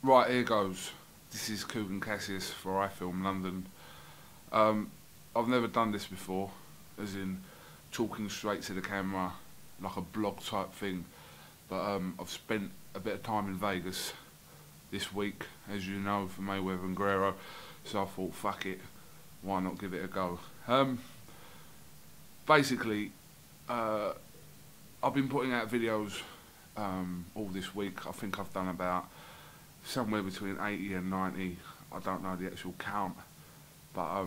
Right, here goes. This is KUGAN CASSIUS for I Film London. I've never done this before, as in talking straight to the camera, like a blog type thing. But I've spent a bit of time in Vegas this week, as you know, for MAYWEATHER and GUERRERO. So I thought, fuck it, why not give it a go? Basically, I've been putting out videos all this week. I think I've done about somewhere between 80 and 90. I don't know the actual count, but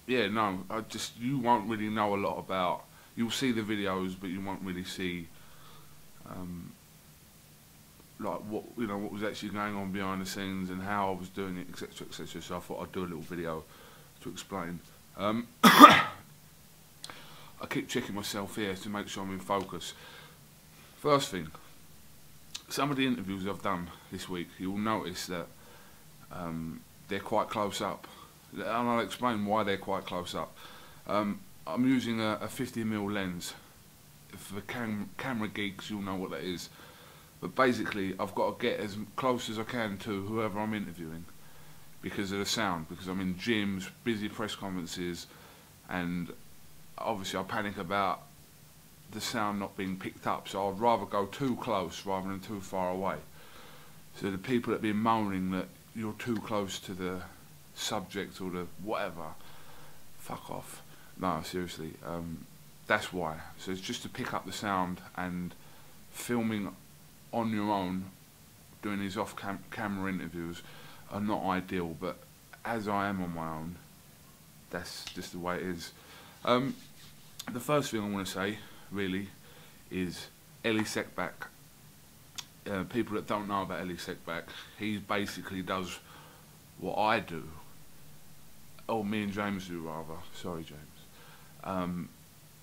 yeah, no, you won't really know a lot about. You'll see the videos, but you won't really see like what was actually going on behind the scenes and how I was doing it, etc., etc. So I thought I'd do a little video to explain. I keep checking myself here to make sure I'm in focus. First thing, some of the interviews I've done this week, you'll notice that they're quite close up, and I'll explain why they're quite close up. I'm using a 50mm lens. For camera geeks, you'll know what that is. But basically, I've got to get as close as I can to whoever I'm interviewing because of the sound, because I'm in gyms, busy press conferences, and obviously I panic about the sound not being picked up, so I'd rather go too close rather than too far away. So the people that have been moaning that you're too close to the subject or the whatever, fuck off. No, seriously, that's why. So it's just to pick up the sound, and filming on your own, doing these off-camera interviews are not ideal, but as I am on my own, that's just the way it is. The first thing I want to say, really, is Elie Seckbach. People that don't know about Elie Seckbach, he basically does what I do, or me and James do rather, sorry James,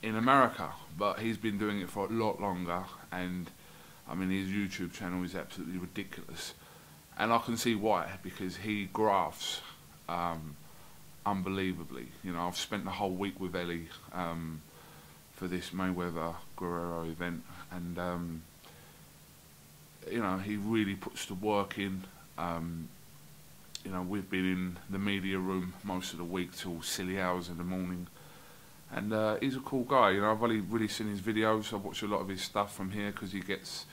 in America, but he's been doing it for a lot longer, and I mean his YouTube channel is absolutely ridiculous, and I can see why, because he graphs unbelievably. You know, I've spent the whole week with Elie for this MAYWEATHER GUERRERO event, and you know, he really puts the work in. You know, we've been in the media room most of the week till silly hours in the morning, and he's a cool guy. You know, I've only really seen his videos. I've watched a lot of his stuff from here because he gets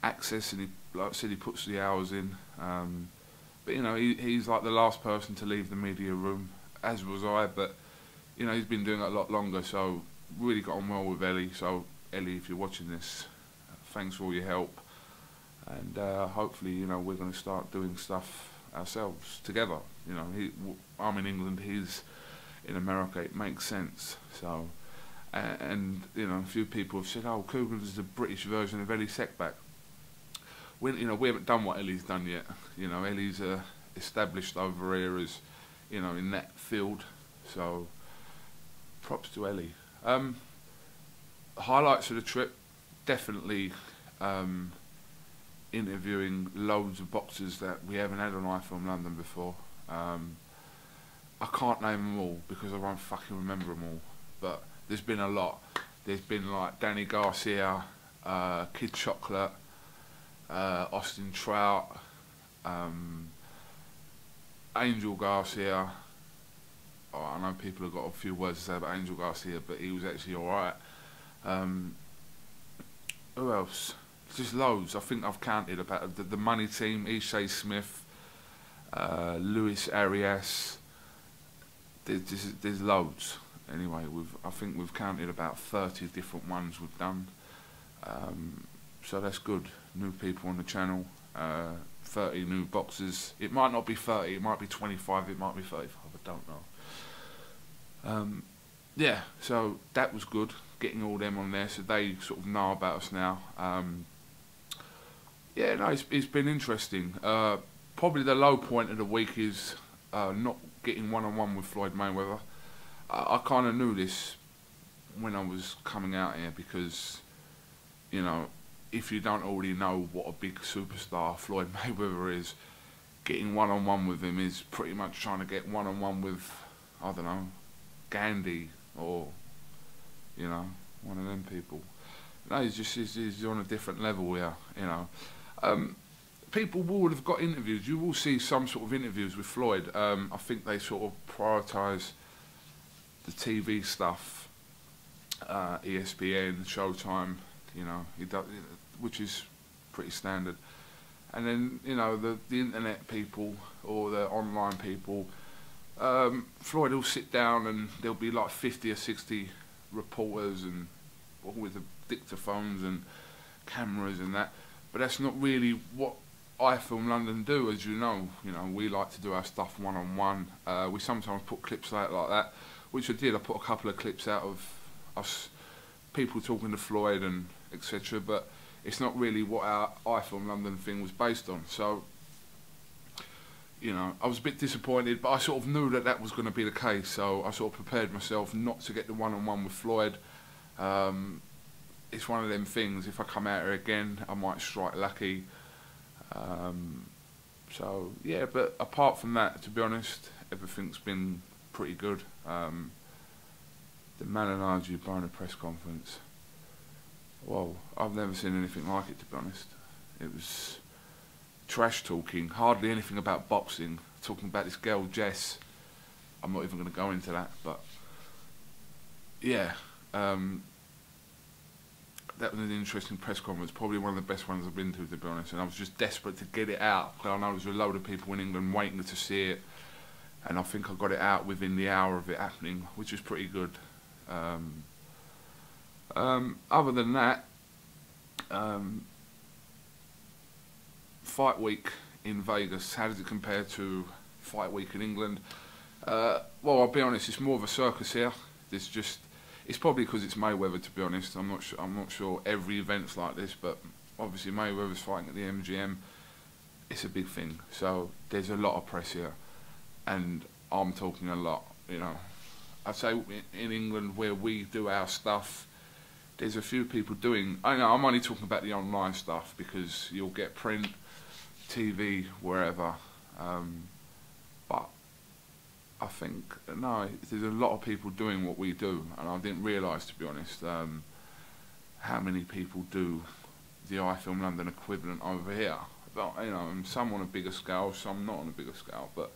access, and he, like I said, he puts the hours in. But you know, he's like the last person to leave the media room, as was I. But you know, he's been doing it a lot longer, so really got on well with Elie. So Elie, if you're watching this, thanks for all your help, and hopefully, you know, we're going to start doing stuff ourselves together. You know, I'm in England, he's in America. It makes sense. So, and you know, a few people have said, "Oh, KUGAN is the British version of Elie Seckbach." We haven't done what Elie's done yet. You know, Elie's established over here as, you know, in that field. So, props to Elie. Highlights of the trip, definitely interviewing loads of boxers that we haven't had on I Film London before. I can't name them all because I won't fucking remember them all, but there's been a lot. There's been like Danny Garcia, Kid Chocolate, Austin Trout, Angel Garcia. Oh, I know people have got a few words to say about Angel Garcia, but he was actually alright. Who else? Just loads. I think I've counted about the Money Team, Ishay Smith, Luis Arias. There's loads. Anyway, I think we've counted about 30 different ones we've done. So that's good. New people on the channel, 30 new boxers. It might not be 30, it might be 25, it might be 35, I don't know. Yeah, so that was good, getting all them on there, so they sort of know about us now. Yeah, no, it's been interesting. Probably the low point of the week is not getting one-on-one with Floyd Mayweather. I kind of knew this when I was coming out here because, you know, if you don't already know what a big superstar Floyd Mayweather is, getting one-on-one with him is pretty much trying to get one-on-one with, I don't know, Gandhi or, you know, one of them people. No, he's on a different level here, you know. people would have got interviews. You will see some sort of interviews with Floyd. I think they sort of prioritise the TV stuff, ESPN, Showtime, you know, he does, which is pretty standard. And then, you know, the internet people or the online people, Floyd will sit down and there'll be like 50 or 60 reporters and all with the dictaphones and cameras and that. But that's not really what I Film London do, as you know. You know, we like to do our stuff one-on-one. We sometimes put clips out like that, which I did. I put a couple of clips out of us, people talking to Floyd and etc. But it's not really what our I Film London thing was based on. So, you know, I was a bit disappointed, but I sort of knew that that was going to be the case. So I sort of prepared myself not to get the one-on-one with Floyd. It's one of them things, if I come out here again, I might strike lucky. So, yeah, but apart from that, to be honest, everything's been pretty good. The Malinaji Giovanni press conference, well, I've never seen anything like it, to be honest. It was trash talking, hardly anything about boxing, talking about this girl, Jess. I'm not even going to go into that, but yeah. That was an interesting press conference, probably one of the best ones I've been to be honest, and I was just desperate to get it out, because I know there's a load of people in England waiting to see it, and I think I got it out within the hour of it happening, which is pretty good. Other than that, Fight Week in Vegas, how does it compare to Fight Week in England? Well, I'll be honest, it's more of a circus here. It's probably because it's Mayweather, to be honest. I'm not sure every event's like this, but obviously Mayweather's fighting at the MGM. It's a big thing, so there's a lot of press here, and I'm talking a lot. You know, I'd say in England where we do our stuff, there's a few people doing. I know I'm only talking about the online stuff because you'll get print, TV, wherever. But I think, no, there's a lot of people doing what we do, and I didn't realise, to be honest, how many people do the I Film London equivalent over here. But, you know, and some on a bigger scale, some not on a bigger scale, but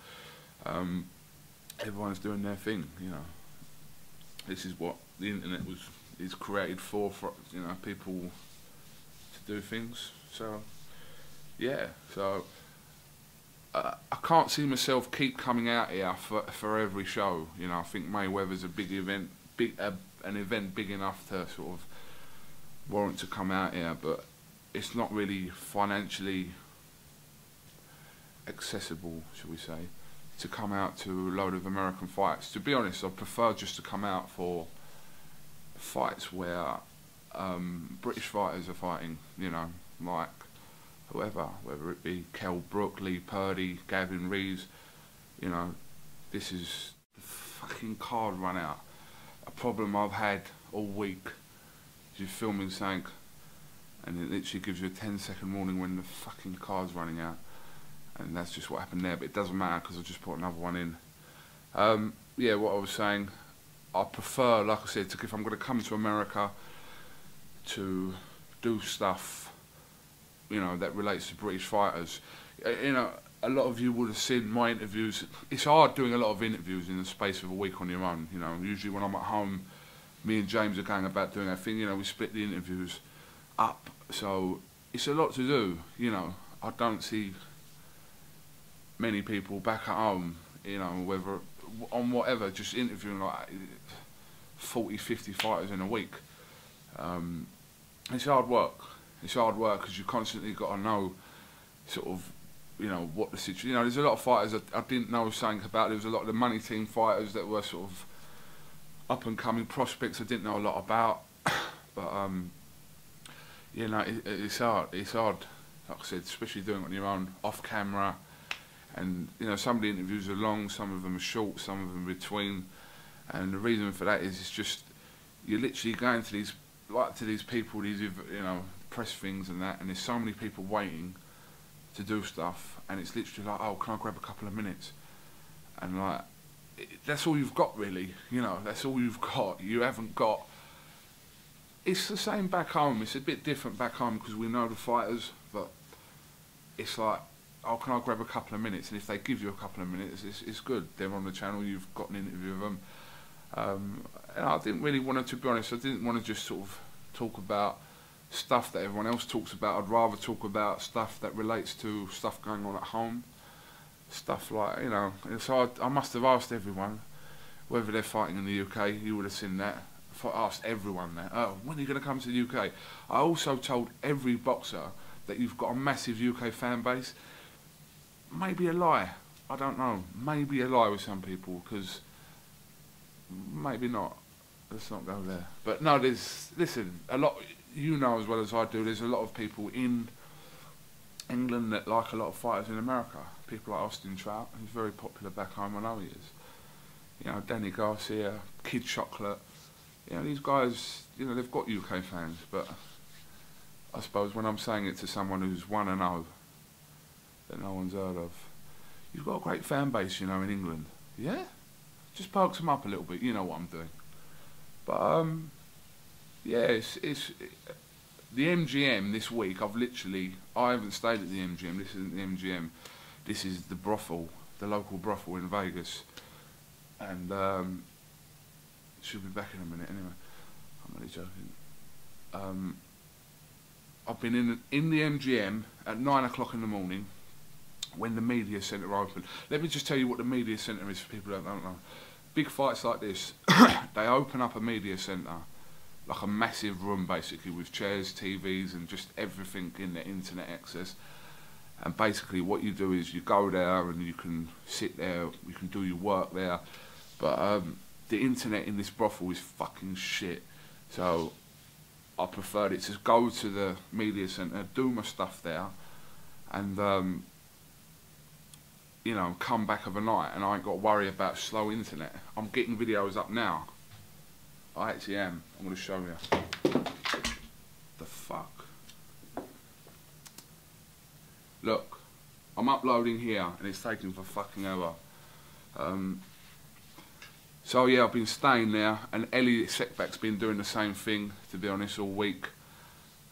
everyone's doing their thing, you know. This is what the internet is created for, you know, people to do things. So, yeah, so I can't see myself keep coming out here for every show. You know, I think Mayweather's a big event, an event big enough to sort of warrant to come out here, but it's not really financially accessible, shall we say, to come out to a load of American fights. To be honest, I prefer just to come out for fights where British fighters are fighting, you know, like whoever, whether it be Kell Brook, Lee Purdy, Gavin Reeves. You know, this is the fucking card run out. A problem I've had all week is you're filming something and it literally gives you a 10-second warning when the fucking card's running out, and that's just what happened there, but it doesn't matter because I just put another one in. Yeah, what I was saying, I prefer, like I said, if I'm going to come to America to do stuff, you know, that relates to British fighters. You know, a lot of you would have seen my interviews. It's hard doing a lot of interviews in the space of a week on your own. You know, usually when I'm at home, me and James are going about doing our thing. You know, we split the interviews up, so it's a lot to do. You know, I don't see many people back at home, you know, whether on whatever, just interviewing like 40, 50 fighters in a week. It's hard work. It's hard work because you constantly got to know, sort of, you know, what the situation. You know, there's a lot of fighters I didn't know something about. There was a lot of the money team fighters that were sort of up and coming prospects I didn't know a lot about. But you know, it's hard. It's hard, like I said, especially doing it on your own, off camera. And you know, some of the interviews are long, some of them are short, some of them are between. And the reason for that is it's just you're literally going to these people, these, you know, press things and that, and there's so many people waiting to do stuff, and it's literally like, oh, can I grab a couple of minutes? And like, that's all you've got really, you know, that's all you've got. You haven't got. It's the same back home. It's a bit different back home because we know the fighters, but it's like, oh, can I grab a couple of minutes? And if they give you a couple of minutes, it's good. They're on the channel, you've got an interview with them. And I didn't really want to be honest, I didn't want to just sort of talk about stuff that everyone else talks about. I'd rather talk about stuff that relates to stuff going on at home. Stuff like, you know, and so I must have asked everyone, whether they're fighting in the UK, you would have seen that. I asked everyone that, oh, when are you going to come to the UK? I also told every boxer that you've got a massive UK fan base. Maybe a lie, I don't know. Maybe a lie with some people, because maybe not. Let's not go there. But no, listen, a lot, you know as well as I do, there's a lot of people in England that like a lot of fighters in America. People like Austin Trout, who's very popular back home, I know he is. You know, Danny Garcia, Kid Chocolate. You know, these guys, you know, they've got UK fans, but I suppose when I'm saying it to someone who's 1-0, that no one's heard of, you've got a great fan base, you know, in England. Yeah? Just pokes them up a little bit, you know what I'm doing. But, yeah, it's the MGM this week, I haven't stayed at the MGM, this isn't the MGM, this is the brothel, the local brothel in Vegas. And, she'll be back in a minute anyway, I'm only joking. I've been in the MGM at 9 o'clock in the morning, when the media centre opened. Let me just tell you what the media centre is for people that don't know. Big fights like this, they open up a media centre, like a massive room basically, with chairs, TVs and just everything in the internet access. And basically what you do is you go there and you can sit there, you can do your work there. But the internet in this brothel is fucking shit. So I preferred it to go to the media centre, do my stuff there, and you know, come back overnight, and I ain't got to worry about slow internet. I'm getting videos up now. I actually am. I'm going to show you. The fuck? Look, I'm uploading here, and it's taking for fucking ever. So yeah, I've been staying there, and Ellie Setback's been doing the same thing, to be honest, all week.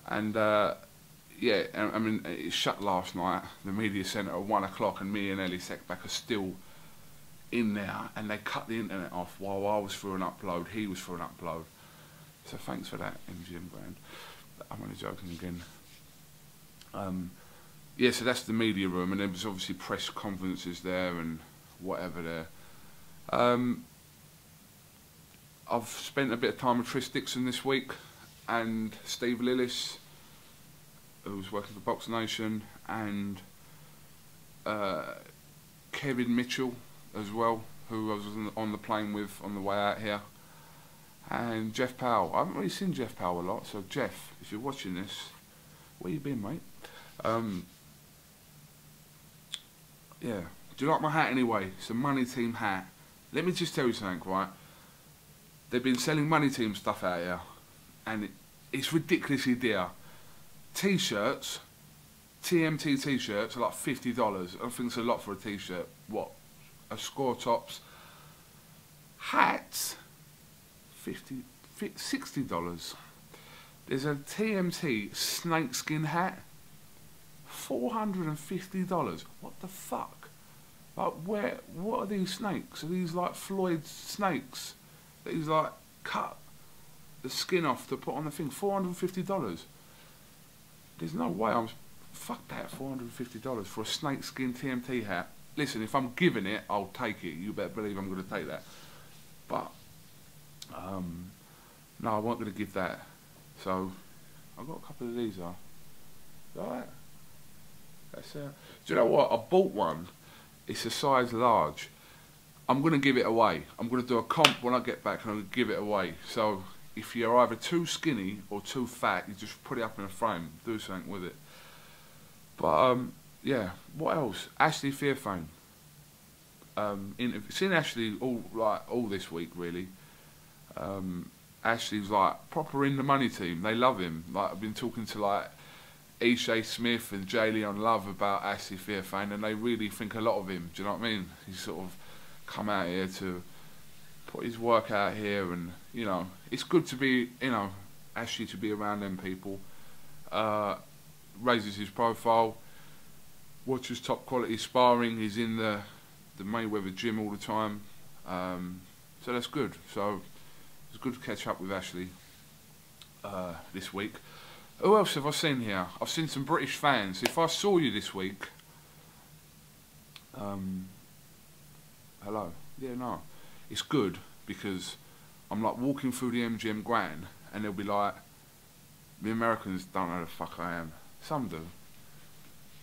And yeah, I mean, it shut last night, the media centre at 1 o'clock, and me and Ellie Setback are still in there, and they cut the internet off while I was through an upload, he was through an upload. So thanks for that, MGM brand. I'm only joking again. Yeah, so that's the media room, and there was obviously press conferences there and whatever there. I've spent a bit of time with Tris Dixon this week, and Steve Lillis, who's working for Box Nation, and Kevin Mitchell as well, who I was on the plane with on the way out here, and Jeff Powell. I haven't really seen Jeff Powell a lot, so Jeff, if you're watching this, where you been, mate? Yeah, do you like my hat anyway? It's a Money Team hat. Let me just tell you something, right? They've been selling Money Team stuff out here, and it's ridiculously dear. T-shirts, TMT T-shirts are like $50. I think it's a lot for a T-shirt. What? A score tops. Hats, $60. There's a TMT snakeskin hat, $450. What the fuck? Like, what are these snakes? Are these like Floyd's snakes that he's like cut the skin off to put on the thing? $450. There's no way I'm... Fuck that, $450 for a snakeskin TMT hat. Listen, if I'm giving it, I'll take it. You better believe I'm going to take that. But, no, I wasn't going to give that. So, I've got a couple of these, Alright. That's do you know what? I bought one. It's a size large. I'm going to give it away. I'm going to do a comp when I get back, and I'm going to give it away. So, if you're either too skinny or too fat, you just put it up in a frame, do something with it. But yeah, what else? Ashley Fairfane. Seen Ashley all this week really. Ashley's like proper in the Money Team. They love him. Like I've been talking to like Ishay Smith and Jay Leon Love about Ashley Fairfane, and they really think a lot of him. Do you know what I mean? He's sort of come out here to put his work out here, and you know, it's good to be, you know, Ashley to be around them people. Raises his profile. watches top quality sparring. He's in the Mayweather gym all the time, so that's good. So it's good to catch up with Ashley this week. Who else have I seen here? I've seen some British fans. If I saw you this week, hello. Yeah, no, it's good because I'm like walking through the MGM Grand and they'll be like, the Americans don't know who the fuck I am. Some do.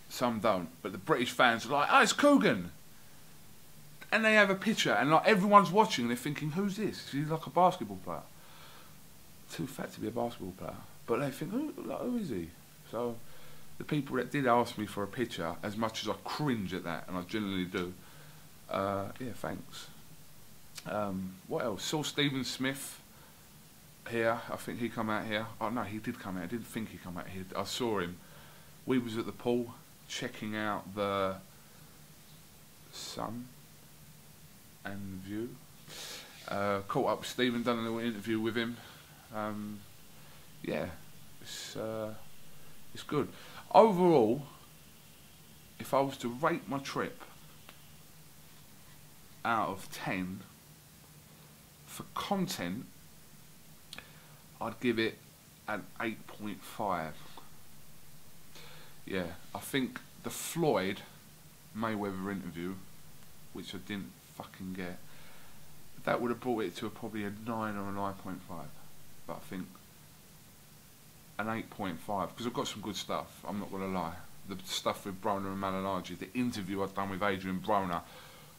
Some don't. But the British fans are like, oh, it's KUGAN. And they have a picture and like everyone's watching and they're thinking, who's this? Is he like a basketball player? Too fat to be a basketball player. But they think, who is he? So the people that did ask me for a picture, as much as I cringe at that, and I generally do, yeah, thanks. What else? Saw Stephen Smith here. I think he come out here. Oh no, he did come out. I didn't think he come out here. I saw him. We was at the pool checking out the sun and view. Caught up with Stephen, done a little interview with him. Yeah, it's good. Overall, if I was to rate my trip out of 10 for content, I'd give it an 8.5. Yeah, I think the Floyd Mayweather interview, which I didn't fucking get, that would have brought it to probably a 9 or a 9.5. But I think an 8.5, because I've got some good stuff, I'm not going to lie. The stuff with Broner and Malignaggi, the interview I've done with Adrian Broner,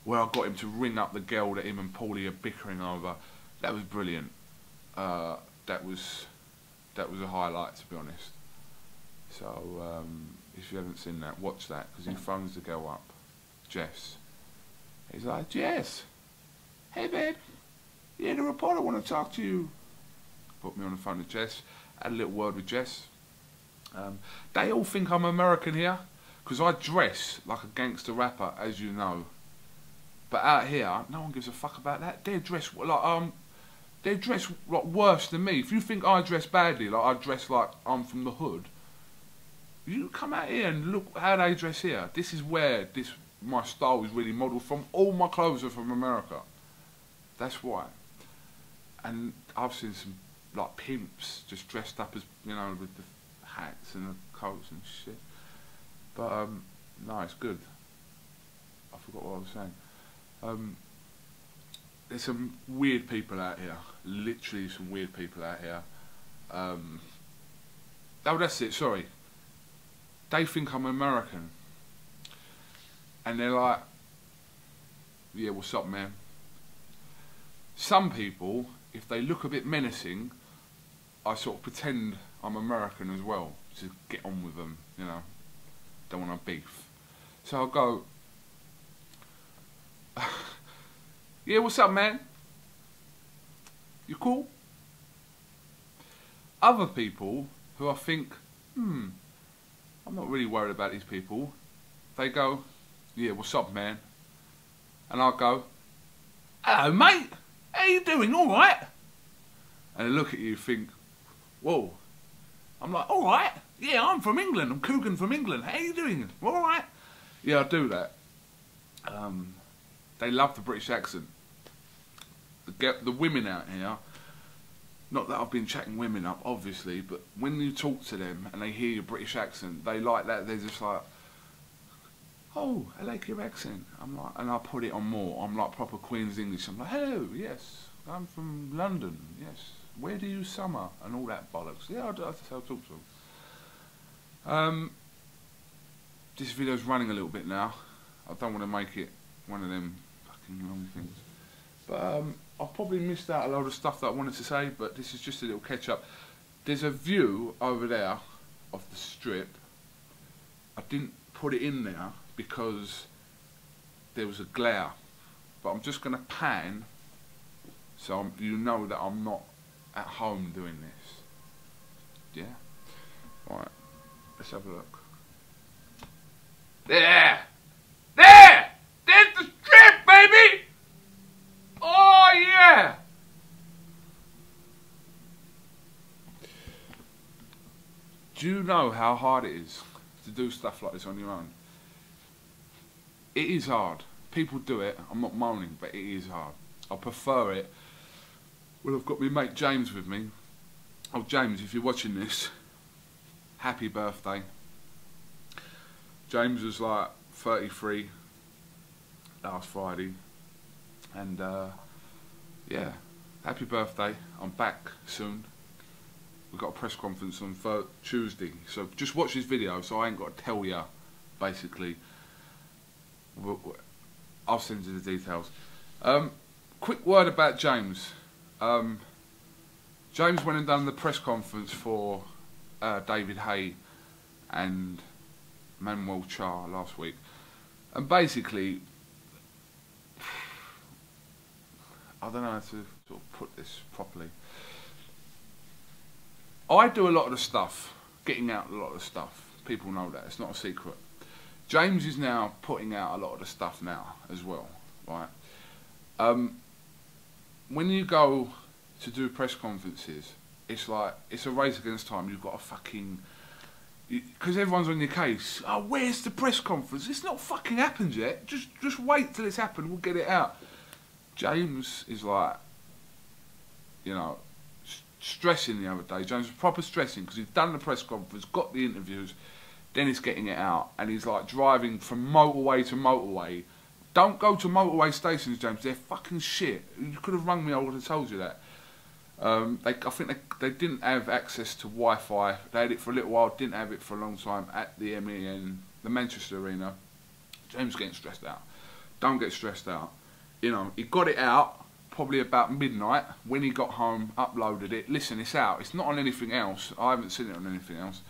where I got him to ring up the girl that him and Paulie are bickering over, that was brilliant. That was a highlight, to be honest. So if you haven't seen that, watch that, because he phones the girl up, Jess. He's like, Jess, hey babe, yeah, the reporter want to talk to you. Put me on the phone with Jess, had a little word with Jess. They all think I'm American here, because I dress like a gangster rapper, as you know. But out here, no one gives a fuck about that. They dress like worse than me. If you think I dress badly, like I dress like I'm from the hood, you come out here and look how they dress here. This is where my style is really modelled from. All my clothes are from America. That's why. And I've seen some like pimps just dressed up as, you know, with the hats and the coats and shit. But no, it's good. I forgot what I was saying. There's some weird people out here. Literally some weird people out here. Oh, that's it, sorry. They think I'm American. And they're like, yeah, what's up, man? Some people, if they look a bit menacing, I sort of pretend I'm American as well, to get on with them, you know. Don't want to beef. So I'll go, yeah, what's up, man? You cool? Other people who I think, I'm not really worried about these people, they go, yeah, what's up, man? And I'll go, hello, mate, how you doing, alright? And they look at you and think, whoa. I'm like, alright, yeah, I'm from England, I'm KUGAN from England, how you doing, alright? Yeah, I do that. They love the British accent. The women out here, not that I've been chatting women up, obviously, but when you talk to them and they hear your British accent, they like that. They're just like, oh, I like your accent. I'm like, and I put it on more. I'm like proper Queen's English. I'm like, hello, yes, I'm from London, yes. Where do you summer? And all that bollocks. Yeah, I'll talk to them. This video's running a little bit now. I don't want to make it one of them fucking long things. But I've probably missed out a lot of stuff that I wanted to say, but this is just a little catch up. There's a view over there of the strip. I didn't put it in there because there was a glare, but I'm just going to pan so you know that I'm not at home doing this. Yeah? Alright, let's have a look. There! There! There's the strip, baby! Oh yeah! Do you know how hard it is to do stuff like this on your own? it is hard. People do it. I'm not moaning, but it is hard. I prefer it when I've got my mate James with me. Oh, James, if you're watching this, happy birthday. James was like 33 last Friday, and yeah, happy birthday. I'm back soon. We've got a press conference on Tuesday, so just watch this video so I ain't got to tell you, basically. I'll send you the details. Quick word about James. James went and done the press conference for David Hay and Manuel Char last week, and basically, I don't know how to sort of put this properly. I do a lot of the stuff, getting out a lot of the stuff. People know that, it's not a secret. James is now putting out a lot of the stuff now as well, right? When you go to do press conferences, it's like, it's a race against time. You've got to fucking, because everyone's on your case. Oh, where's the press conference? It's not fucking happened yet. Just wait till it's happened. We'll get it out. James is like, you know, stressing the other day. James was proper stressing because he's done the press conference, got the interviews, then he's getting it out, and he's like driving from motorway to motorway. Don't go to motorway stations, James. They're fucking shit. You could have rung me. I would have told you that. I think they didn't have access to Wi-Fi. They had it for a little while, didn't have it for a long time at the MEN, the Manchester Arena. James getting stressed out. Don't get stressed out. You know, he got it out probably about midnight. When he got home, uploaded it. Listen, it's out. It's not on anything else. I haven't seen it on anything else.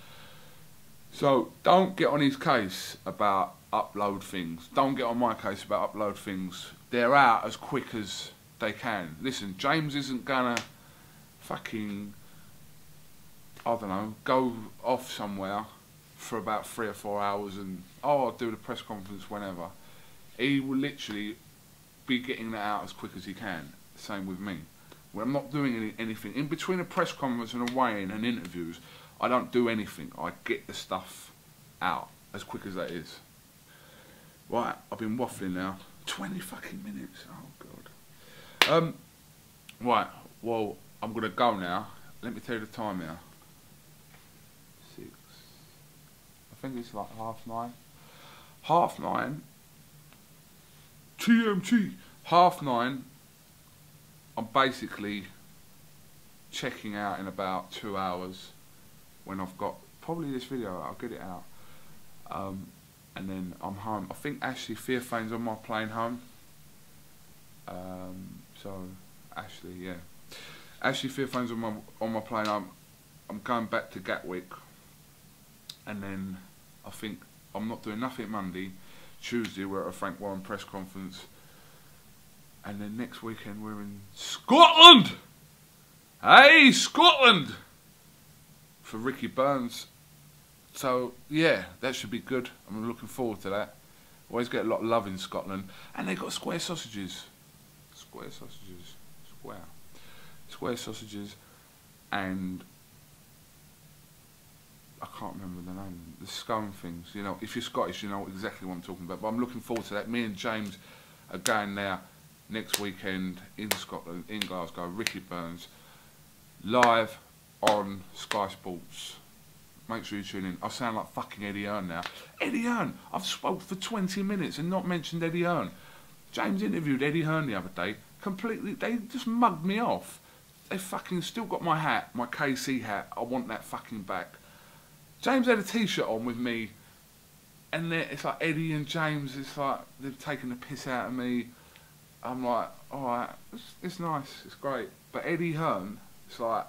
So don't get on his case about upload things. Don't get on my case about upload things. They're out as quick as they can. Listen, James isn't gonna fucking, I don't know, go off somewhere for about 3 or 4 hours and, oh, I'll do the press conference whenever. He will literally be getting that out as quick as he can. Same with me. When I'm not doing anything in between a press conference and a weigh-in and interviews, I don't do anything. I get the stuff out as quick as that is. Right, I've been waffling now. 20 fucking minutes. Oh god. Right, well, I'm gonna go now. Let me tell you the time now. 6. I think it's like 9:30. 9:30. TMT. 9:30. I'm basically checking out in about 2 hours. When I've got probably this video, I'll get it out, and then I'm home. I think Ashley Fearfane's on my plane home. So Ashley, yeah, Ashley Fearfane's on my plane home. I'm going back to Gatwick, and then I think I'm not doing nothing Monday. Tuesday we're at a Frank Warren press conference, and then next weekend we're in Scotland. Hey, Scotland! For Ricky Burns. So yeah, that should be good. I'm looking forward to that. Always get a lot of love in Scotland. And they got square sausages. Square sausages. Square sausages, and I can't remember the name. The scone things. You know, if you're Scottish, you know exactly what I'm talking about. But I'm looking forward to that. Me and James are going there next weekend in Scotland, in Glasgow. Ricky Burns, live on Sky Sports. Make sure you tune in. I sound like fucking Eddie Hearn now. Eddie Hearn! I've spoke for 20 minutes and not mentioned Eddie Hearn. James interviewed Eddie Hearn the other day. Completely, they just mugged me off. They fucking still got my hat, my KC hat. I want that fucking back. James had a t-shirt on with me, and it's like Eddie and James, it's like they've taken the piss out of me. I'm like, alright, it's nice, it's great. But Eddie Hearn, it's like,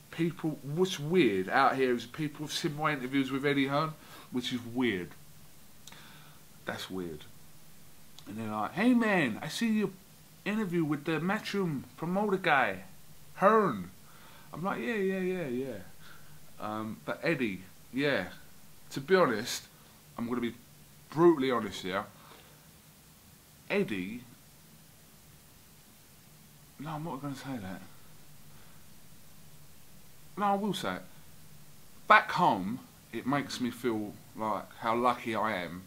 people, what's weird out here is people have seen my interviews with Eddie Hearn, which is weird. That's weird. And they're like, hey man, I see your interview with the Matchroom promoter guy, Hearn. I'm like, yeah. But Eddie, yeah, to be honest, I'm going to be brutally honest here. Eddie, no, I'm not going to say that. No, I will say it. Back home, it makes me feel like how lucky I am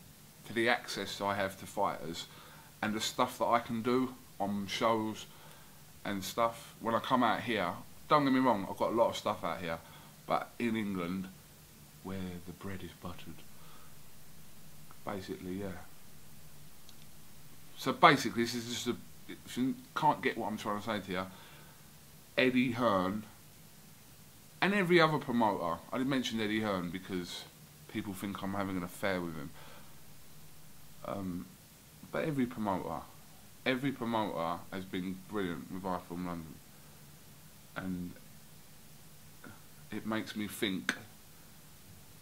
for the access I have to fighters and the stuff that I can do on shows and stuff. When I come out here, don't get me wrong, I've got a lot of stuff out here, but in England, where the bread is buttered, basically, yeah. So basically, this is just a, if you can't get what I'm trying to say to you, Eddie Hearn, and every other promoter, I didn't mention Eddie Hearn because people think I'm having an affair with him, but every promoter has been brilliant with I Film London, and it makes me think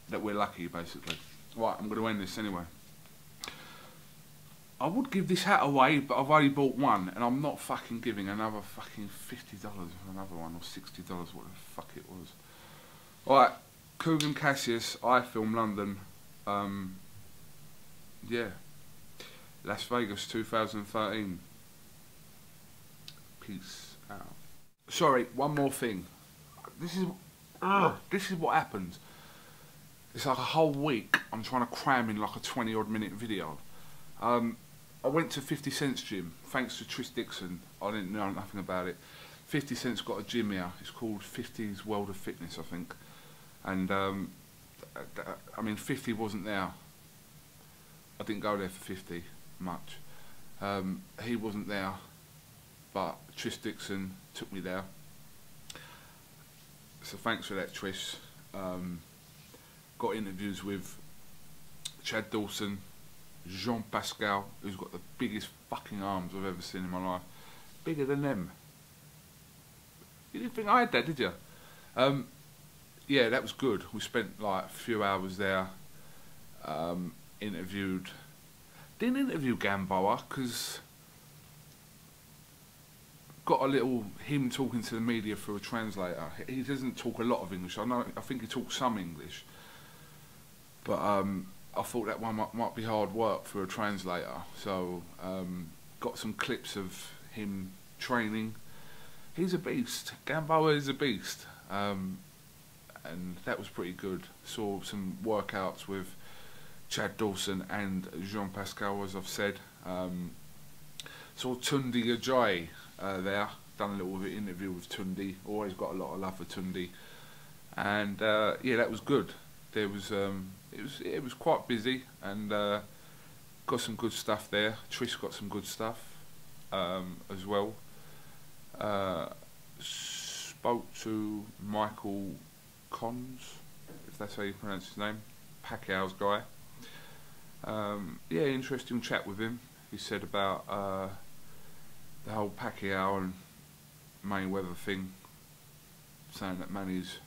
that we're lucky, basically. Right, I'm going to end this anyway. I would give this hat away, but I've only bought one, and I'm not fucking giving another fucking $50 for another one, or $60, what the fuck it was. Right, KUGAN CASSIUS, I Film London, yeah, Las Vegas 2013. Peace out. Sorry, one more thing. This is what happens. It's like a whole week I'm trying to cram in like a 20-odd minute video. I went to 50 Cent's gym, thanks to Tris Dixon. I didn't know nothing about it. 50 Cent's got a gym here. It's called 50's World of Fitness, I think. And I mean, 50 wasn't there. I didn't go there for 50 much. He wasn't there, but Tris Dixon took me there. So thanks for that, Tris. Got interviews with Chad Dawson, Jean Pascal, who's got the biggest fucking arms I've ever seen in my life. Bigger than them. You didn't think I had that, did you? Yeah, that was good. We spent like a few hours there. Interviewed. Didn't interview Gamboa because got a little him talking to the media through a translator. He doesn't talk a lot of English. I think he talks some English, but I thought that one might be hard work for a translator. So got some clips of him training. He's a beast. Gamboa is a beast, and that was pretty good. Saw some workouts with Chad Dawson and Jean Pascal, as I've said. Saw Tundi Ajayi there. Done a little interview with Tundi. Always got a lot of love for Tundi, and yeah, that was good. There was it was quite busy, and got some good stuff there. Tris got some good stuff as well. Spoke to Michael Cons, if that's how you pronounce his name, Pacquiao's guy. Yeah, interesting chat with him. He said about the whole Pacquiao and Mayweather thing, saying that Manny's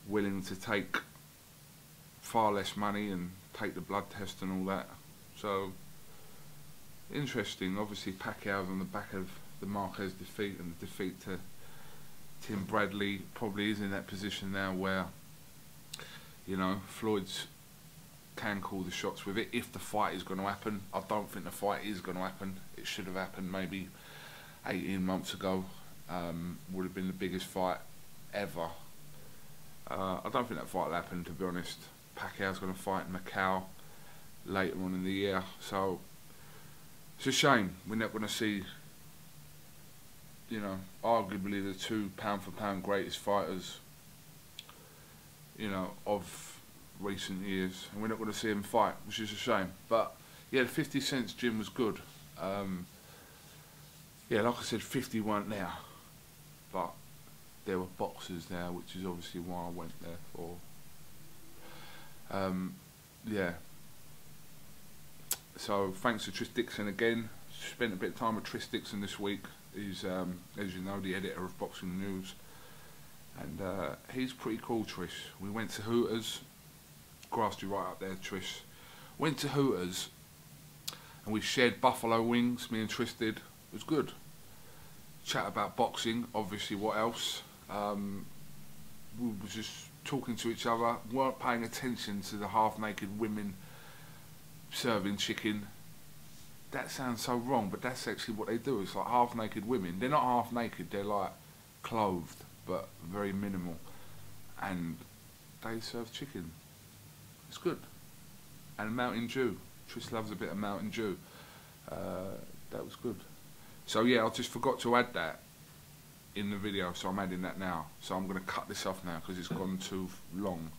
willing to take far less money and take the blood test and all that. So interesting. Obviously Pacquiao's on the back of the Marquez defeat and the defeat to Tim Bradley. Probably is in that position now where, you know, Floyd's can call the shots with it if the fight is going to happen. I don't think the fight is going to happen. It should have happened maybe 18 months ago. Would have been the biggest fight ever. I don't think that fight will happen, to be honest. Pacquiao's going to fight in Macau later on in the year, so it's a shame we're not going to see, you know, arguably the two pound for pound greatest fighters, you know, of recent years, and we're not going to see them fight, which is a shame. But yeah, the 50 Cent's gym was good. Yeah, like I said, 50 weren't there, but there were boxers there, which is obviously why I went there for. Yeah. So thanks to Tris Dixon again. Spent a bit of time with Tris Dixon this week. He's, as you know, the editor of Boxing News, and he's pretty cool, Tris. We went to Hooters. Grassed you right up there, Tris. Went to Hooters, and we shared buffalo wings. Me and Tris did. It was good. Chat about boxing, obviously. What else? We were just talking to each other. Weren't paying attention to the half-naked women serving chicken. That sounds so wrong, but that's actually what they do. It's like half-naked women. They're not half-naked. They're like clothed, but very minimal, and they serve chicken. It's good, and Mountain Dew. Tris loves a bit of Mountain Dew. That was good. So yeah, I just forgot to add that in the video, so I'm adding that now. So I'm going to cut this off now because it's gone too long.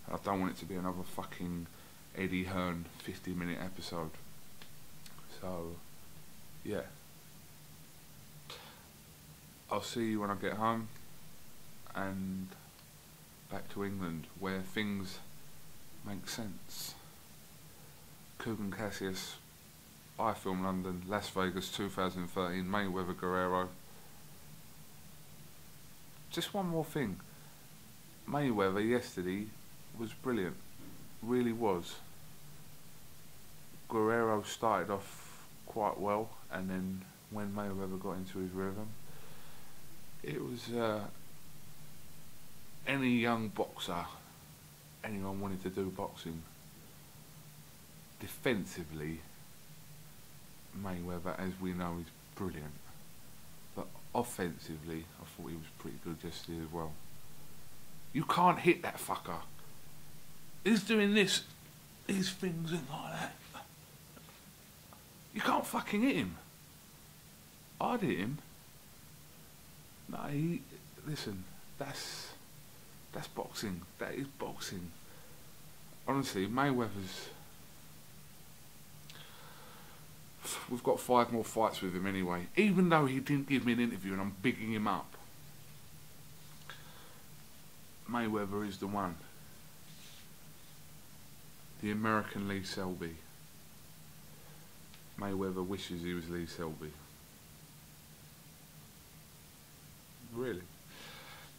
I don't want it to be another fucking Eddie Hearn 50-minute episode. So yeah, I'll see you when I get home and back to England where things make sense. KUGAN CASSIUS, I Film London, Las Vegas 2013, Mayweather Guerrero. Just one more thing, Mayweather yesterday was brilliant, really was. Guerrero started off quite well, and then when Mayweather got into his rhythm, it was any young boxer, anyone wanted to do boxing, defensively Mayweather, as we know, is brilliant, but offensively I thought he was pretty good yesterday as well. You can't hit that fucker. He's doing this, these things and like that. You can't fucking hit him. I'd hit him. No, listen, that's boxing. That is boxing. Honestly, Mayweather's... We've got 5 more fights with him anyway. Even though he didn't give me an interview and I'm bigging him up. Mayweather is the one. The American Lee Selby. Mayweather wishes he was Lee Selby. Really.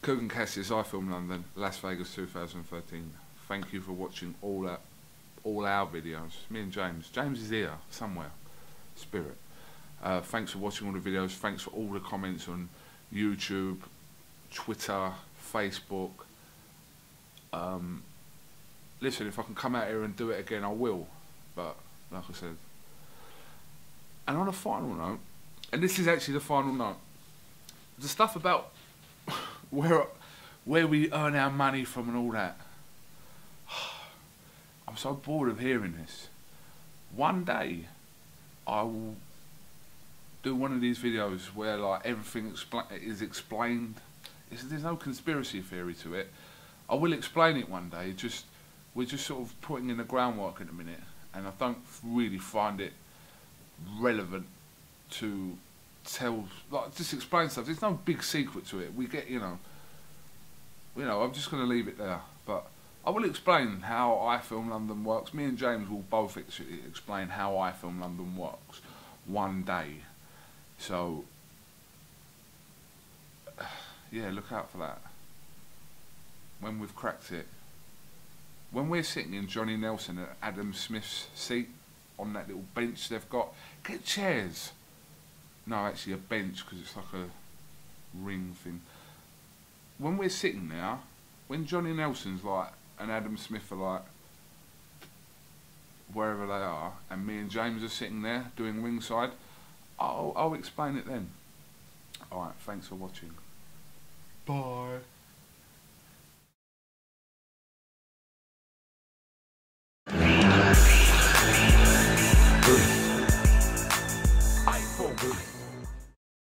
KUGAN CASSIUS, I Film London, Las Vegas 2013. Thank you for watching all our videos. Me and James. James is here somewhere. Spirit. Thanks for watching all the videos. Thanks for all the comments on YouTube, Twitter, Facebook. Listen, if I can come out here and do it again, I will. But like I said. And on a final note, and this is actually the final note, the stuff about where we earn our money from and all that. I'm so bored of hearing this. One day I will do one of these videos where like everything is explained. There's no conspiracy theory to it. I will explain it one day. We're just sort of putting in the groundwork in a minute, and I don't really find it relevant to tell, like, just explain stuff. There's no big secret to it. We get, you know, I'm just going to leave it there. But I will explain how I Film London works. Me and James will both explain how I Film London works one day. So, yeah, look out for that. When we've cracked it. When we're sitting in Johnny Nelson at Adam Smith's seat on that little bench they've got, get chairs. No, actually a bench, because it's like a ring thing. When we're sitting there, when Johnny Nelson's like, and Adam Smith are like, wherever they are, and me and James are sitting there doing ringside, I'll explain it then. Alright, thanks for watching. Bye.